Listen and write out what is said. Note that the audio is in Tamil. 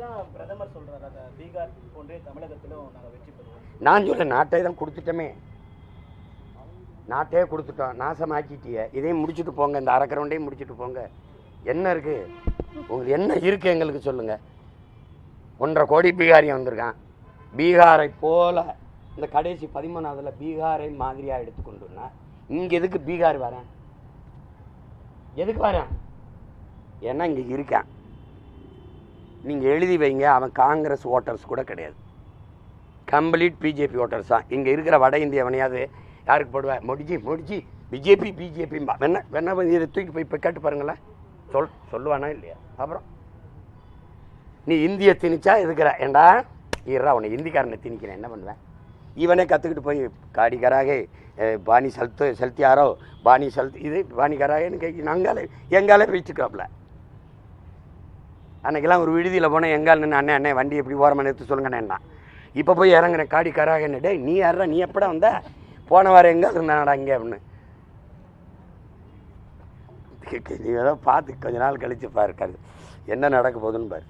தான் பிரதமர் சொல்றாரு, அந்த பீகார் போன்றே தமிழகத்திலும் நாங்கள் வெற்றி பெறுவோம். நான் சொல்றேன், நாட்டை தான் கொடுத்துட்டோமே, நாட்டையே கொடுத்துட்டோம், நாசமாக்கிட்டிய. இதையும் முடிச்சுட்டு போங்க, இந்த அரக்கரவுண்டையும் முடிச்சுட்டு போங்க. என்ன இருக்கு உங்களுக்கு, என்ன இருக்கு எங்களுக்கு சொல்லுங்க. 1.5 கோடி பீகாரியம் வந்திருக்கான். பீகாரை போல இந்த கடைசி 13ஆவதுல பீகாரை மாதிரியா எடுத்துக்கொண்டுனா இங்க எதுக்கு பீகார் வரேன், எதுக்கு வரேன்? ஏன்னா இங்க இருக்கான். நீங்க எழுதி வைங்க, அவன் காங்கிரஸ் ஓட்டர்ஸ் கூட கிடையாது, கம்ப்ளீட் பிஜேபி ஓட்டர்ஸ் தான். இங்க இருக்கிற வட இந்தியவனையாவது யாருக்கு போடுவேன், மோடிஜி பிஜேபி வேணா இதை தூக்கி போய் இப்போ கேட்டு பாருங்களேன், சொல்லுவானா இல்லையா? அப்புறம் நீ இந்திய திணிச்சா இருக்கிற ஏண்டா ஈரா, உன்னை இந்திக்காரனை திணிக்கிறேன், என்ன பண்ணுவேன்? இவனே கற்றுக்கிட்டு போய் காடிக்காராக பாணி செலுத்தியாரோ பாணி இது பாணிக்காராகன்னு கேட்க நாங்காலே எங்காலே போயிட்டுருக்காப்புல. அன்னைக்கெல்லாம் ஒரு விடுதியில் போனேன், எங்கால் நின்று அண்ணே வண்டி எப்படி ஓரமாக நிறுத்து சொல்லுங்கண்ணேன்னா. இப்போ போய் இறங்குறேன் காடிக்காராகன்னு. டே நீ யாரா, நீ எப்படா வந்த? போன வாரம் எங்கே இருந்தாடா இங்கே அப்படின்னு. நீ ஏதோ பார்த்து கொஞ்ச நாள் கழிச்சு பாருக்காது என்ன நடக்க போகுதுன்னு பாரு.